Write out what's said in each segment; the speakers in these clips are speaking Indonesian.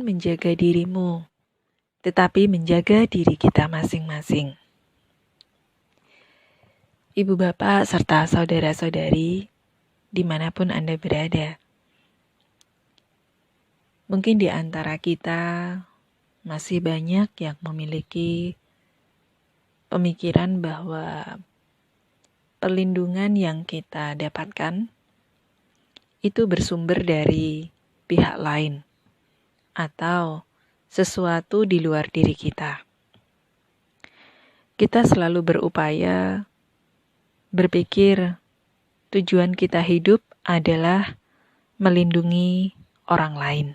menjaga dirimu, tetapi menjaga diri kita masing-masing. Ibu bapak serta saudara-saudari, dimanapun Anda berada. Mungkin di antara kita masih banyak yang memiliki pemikiran bahwa perlindungan yang kita dapatkan itu bersumber dari pihak lain atau sesuatu di luar diri kita. Kita selalu berupaya berpikir tujuan kita hidup adalah melindungi orang lain.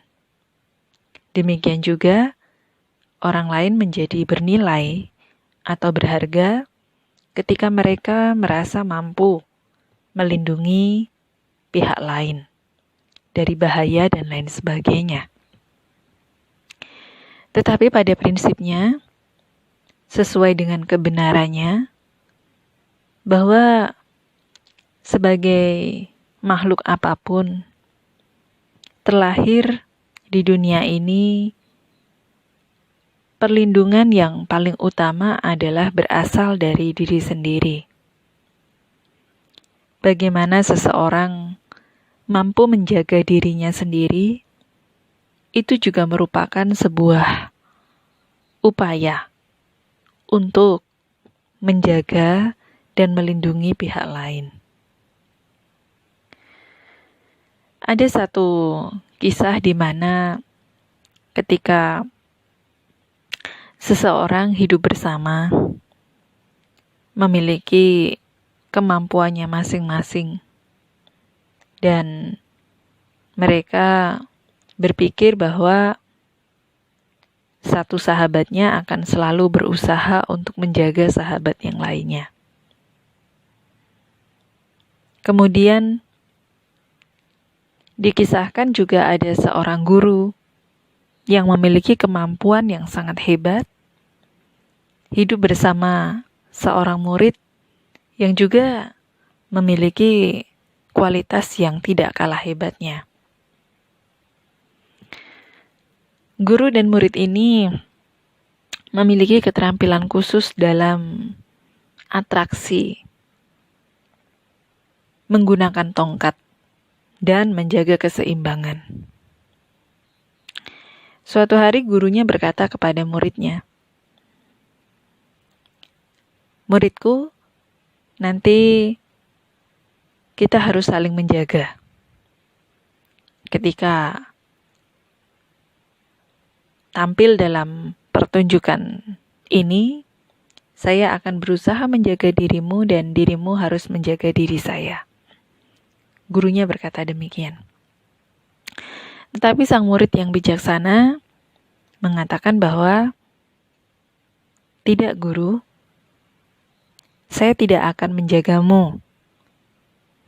Demikian juga orang lain menjadi bernilai atau berharga ketika mereka merasa mampu melindungi pihak lain dari bahaya dan lain sebagainya. Tetapi pada prinsipnya, sesuai dengan kebenarannya, bahwa sebagai makhluk apapun terlahir di dunia ini, perlindungan yang paling utama adalah berasal dari diri sendiri. Bagaimana seseorang mampu menjaga dirinya sendiri, itu juga merupakan sebuah upaya untuk menjaga dan melindungi pihak lain. Ada satu kisah di mana ketika seseorang hidup bersama, memiliki kemampuannya masing-masing, dan mereka berpikir bahwa satu sahabatnya akan selalu berusaha untuk menjaga sahabat yang lainnya. Kemudian dikisahkan juga ada seorang guru yang memiliki kemampuan yang sangat hebat, hidup bersama seorang murid yang juga memiliki kualitas yang tidak kalah hebatnya. Guru dan murid ini memiliki keterampilan khusus dalam atraksi, menggunakan tongkat, dan menjaga keseimbangan. Suatu hari gurunya berkata kepada muridnya, "Muridku, nanti kita harus saling menjaga. Ketika tampil dalam pertunjukan ini, saya akan berusaha menjaga dirimu dan dirimu harus menjaga diri saya." Gurunya berkata demikian. Tetapi sang murid yang bijaksana mengatakan bahwa, "Tidak, guru, saya tidak akan menjagamu,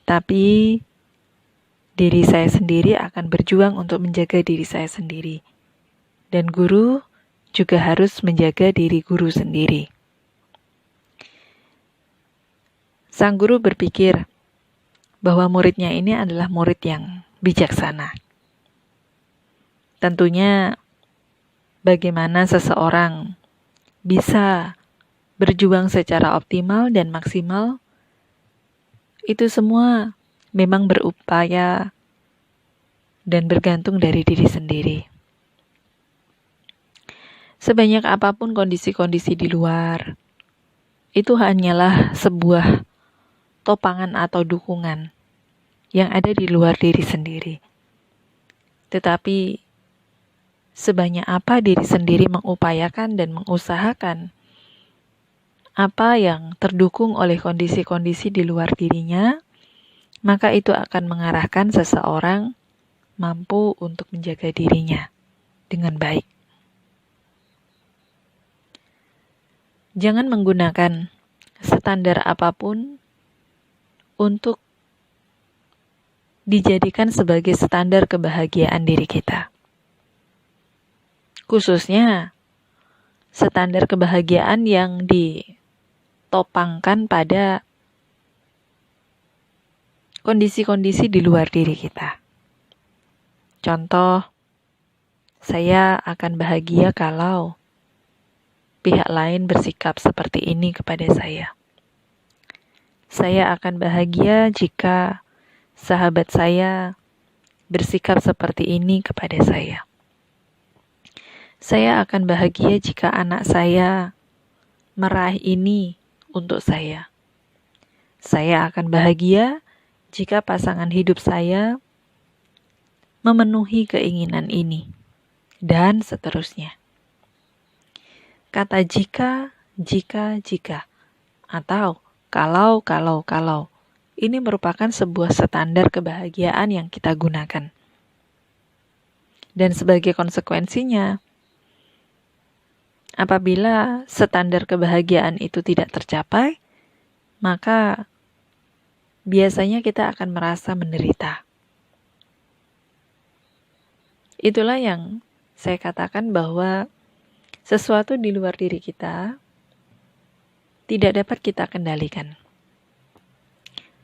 tapi diri saya sendiri akan berjuang untuk menjaga diri saya sendiri. Dan guru juga harus menjaga diri guru sendiri." Sang guru berpikir bahwa muridnya ini adalah murid yang bijaksana. Tentunya bagaimana seseorang bisa berjuang secara optimal dan maksimal, itu semua memang berupaya dan bergantung dari diri sendiri. Sebanyak apapun kondisi-kondisi di luar, itu hanyalah sebuah topangan atau dukungan yang ada di luar diri sendiri. Tetapi sebanyak apa diri sendiri mengupayakan dan mengusahakan apa yang terdukung oleh kondisi-kondisi di luar dirinya, maka itu akan mengarahkan seseorang mampu untuk menjaga dirinya dengan baik. Jangan menggunakan standar apapun untuk dijadikan sebagai standar kebahagiaan diri kita. Khususnya standar kebahagiaan yang ditopangkan pada kondisi-kondisi di luar diri kita. Contoh, Saya akan bahagia kalau pihak lain bersikap seperti ini kepada saya. Saya akan bahagia jika sahabat saya bersikap seperti ini kepada saya. Saya akan bahagia jika anak saya meraih ini untuk saya. Saya akan bahagia jika pasangan hidup saya memenuhi keinginan ini, dan seterusnya. Kata jika, atau kalau, ini merupakan sebuah standar kebahagiaan yang kita gunakan. Dan sebagai konsekuensinya, apabila standar kebahagiaan itu tidak tercapai, maka biasanya kita akan merasa menderita. Itulah yang saya katakan bahwa sesuatu di luar diri kita tidak dapat kita kendalikan,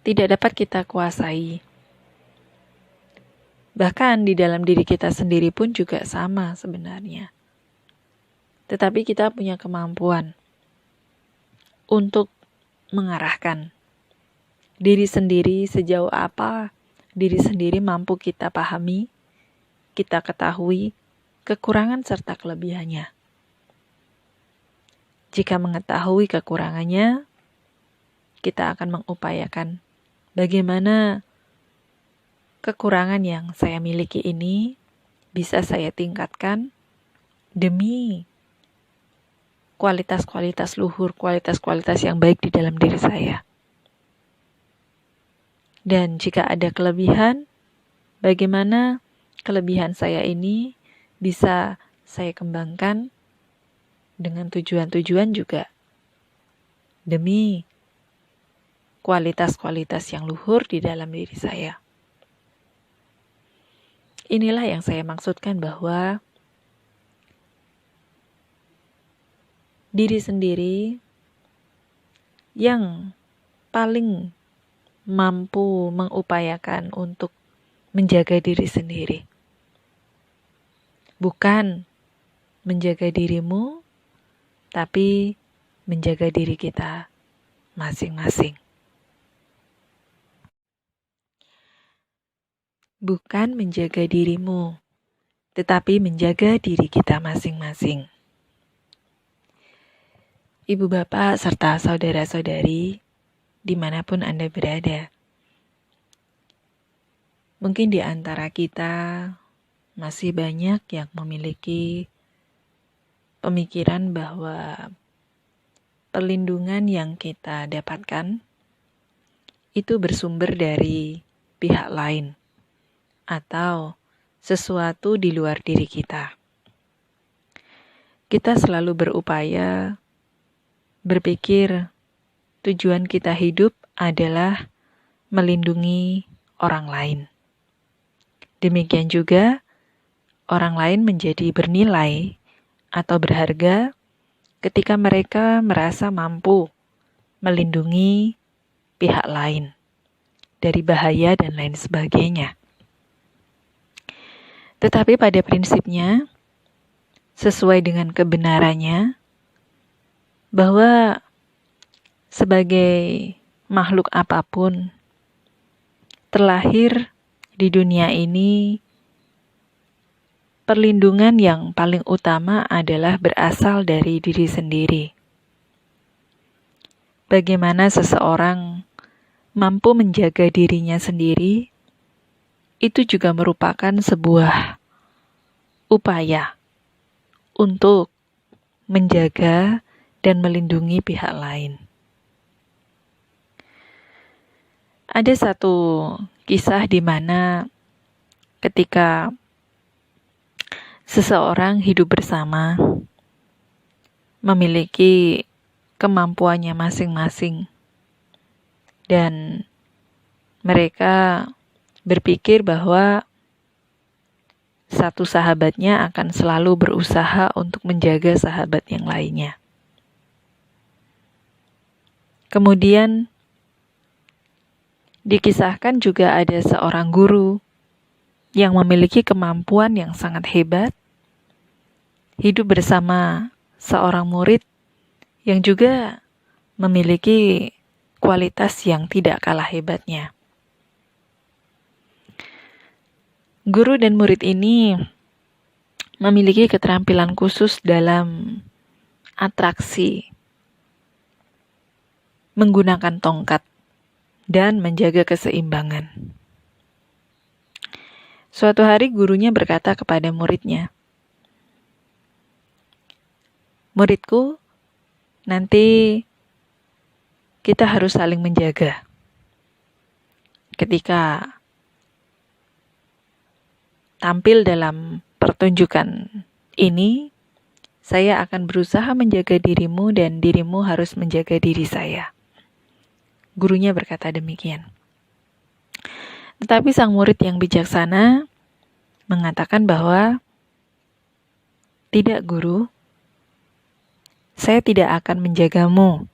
tidak dapat kita kuasai. Bahkan di dalam diri kita sendiri pun juga sama sebenarnya. Tetapi kita punya kemampuan untuk mengarahkan diri sendiri sejauh apa diri sendiri mampu kita pahami, kita ketahui kekurangan serta kelebihannya. Jika mengetahui kekurangannya, kita akan mengupayakan bagaimana kekurangan yang saya miliki ini bisa saya tingkatkan demi kualitas-kualitas luhur, kualitas-kualitas yang baik di dalam diri saya. Dan jika ada kelebihan, bagaimana kelebihan saya ini bisa saya kembangkan dengan tujuan-tujuan juga demi kualitas-kualitas yang luhur di dalam diri saya. Inilah yang saya maksudkan bahwa diri sendiri yang paling mampu mengupayakan untuk menjaga diri sendiri. Bukan menjaga dirimu, tapi menjaga diri kita masing-masing. Bukan menjaga dirimu, tetapi menjaga diri kita masing-masing. Ibu bapak serta saudara-saudari, dimanapun Anda berada. Mungkin di antara kita masih banyak yang memiliki pemikiran bahwa perlindungan yang kita dapatkan itu bersumber dari pihak lain atau sesuatu di luar diri kita. Kita selalu berupaya berpikir tujuan kita hidup adalah melindungi orang lain. Demikian juga orang lain menjadi bernilai atau berharga ketika mereka merasa mampu melindungi pihak lain dari bahaya dan lain sebagainya. Tetapi pada prinsipnya, sesuai dengan kebenarannya, bahwa sebagai makhluk apapun terlahir di dunia ini, perlindungan yang paling utama adalah berasal dari diri sendiri. Bagaimana seseorang mampu menjaga dirinya sendiri, itu juga merupakan sebuah upaya untuk menjaga dan melindungi pihak lain. Ada satu kisah di mana ketika seseorang hidup bersama, memiliki kemampuannya masing-masing, dan mereka berpikir bahwa satu sahabatnya akan selalu berusaha untuk menjaga sahabat yang lainnya. Kemudian dikisahkan juga ada seorang guru yang memiliki kemampuan yang sangat hebat hidup bersama seorang murid yang juga memiliki kualitas yang tidak kalah hebatnya. Guru dan murid ini memiliki keterampilan khusus dalam atraksi, menggunakan tongkat, dan menjaga keseimbangan. Suatu hari gurunya berkata kepada muridnya, "Muridku, nanti kita harus saling menjaga. Ketika tampil dalam pertunjukan ini, saya akan berusaha menjaga dirimu dan dirimu harus menjaga diri saya." Gurunya berkata demikian. Tetapi sang murid yang bijaksana mengatakan bahwa, "Tidak, guru, saya tidak akan menjagamu,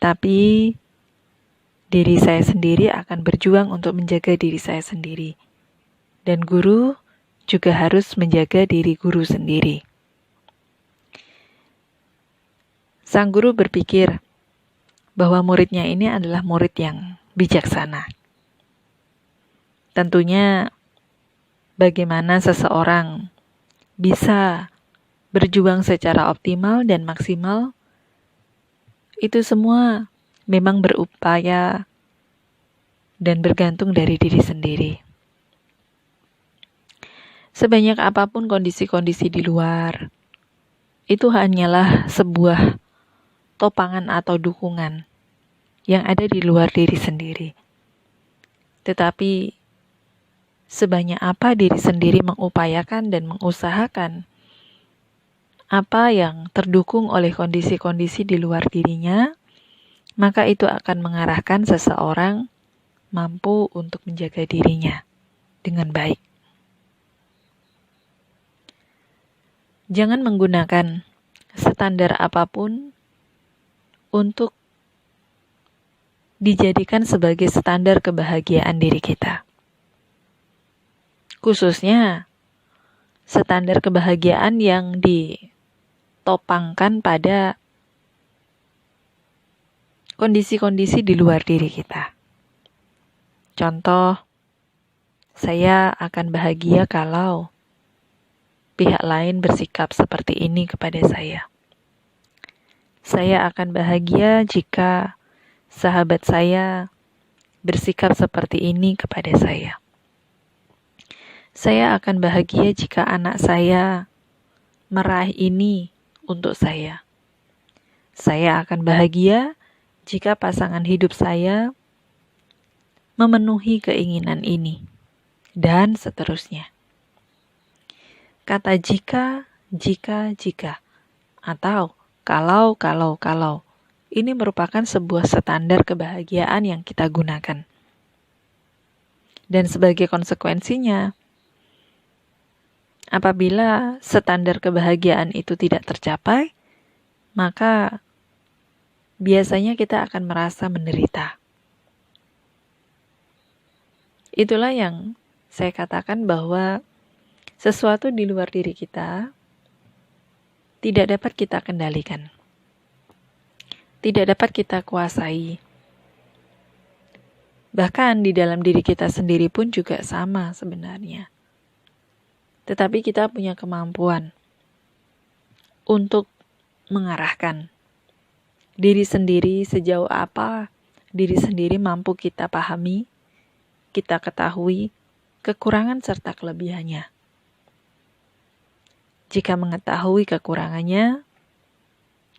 tapi diri saya sendiri akan berjuang untuk menjaga diri saya sendiri. Dan guru juga harus menjaga diri guru sendiri." Sang guru berpikir bahwa muridnya ini adalah murid yang bijaksana. Tentunya bagaimana seseorang bisa berjuang secara optimal dan maksimal, itu semua memang berupaya dan bergantung dari diri sendiri. Sebanyak apapun kondisi-kondisi di luar, itu hanyalah sebuah topangan atau dukungan yang ada di luar diri sendiri. Tetapi sebanyak apa diri sendiri mengupayakan dan mengusahakan apa yang terdukung oleh kondisi-kondisi di luar dirinya, maka itu akan mengarahkan seseorang mampu untuk menjaga dirinya dengan baik. Jangan menggunakan standar apapun untuk dijadikan sebagai standar kebahagiaan diri kita. Khususnya standar kebahagiaan yang ditopangkan pada kondisi-kondisi di luar diri kita. Contoh, saya akan bahagia kalau pihak lain bersikap seperti ini kepada saya. Saya akan bahagia jika sahabat saya bersikap seperti ini kepada saya. Saya akan bahagia jika anak saya meraih ini untuk saya. Saya akan bahagia jika pasangan hidup saya memenuhi keinginan ini, dan seterusnya. Kata jika, atau kalau, ini merupakan sebuah standar kebahagiaan yang kita gunakan. Dan sebagai konsekuensinya, apabila standar kebahagiaan itu tidak tercapai, maka biasanya kita akan merasa menderita. Itulah yang saya katakan bahwa sesuatu di luar diri kita tidak dapat kita kendalikan, tidak dapat kita kuasai. Bahkan di dalam diri kita sendiri pun juga sama sebenarnya. Tetapi kita punya kemampuan untuk mengarahkan diri sendiri sejauh apa diri sendiri mampu kita pahami, kita ketahui kekurangan serta kelebihannya. Jika mengetahui kekurangannya,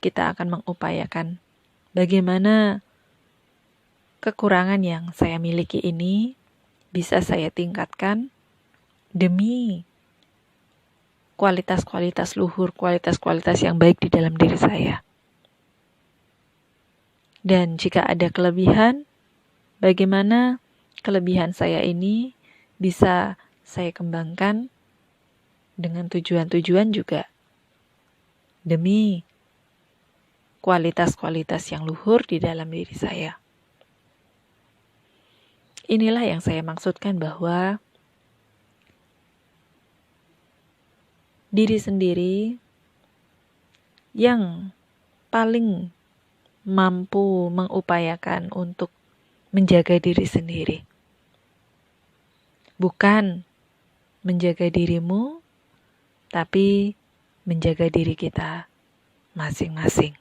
kita akan mengupayakan bagaimana kekurangan yang saya miliki ini bisa saya tingkatkan demi kualitas-kualitas luhur, kualitas-kualitas yang baik di dalam diri saya. Dan jika ada kelebihan, bagaimana kelebihan saya ini bisa saya kembangkan dengan tujuan-tujuan juga demi kualitas-kualitas yang luhur di dalam diri saya. Inilah yang saya maksudkan bahwa diri sendiri yang paling mampu mengupayakan untuk menjaga diri sendiri. Bukan menjaga dirimu, tapi menjaga diri kita masing-masing.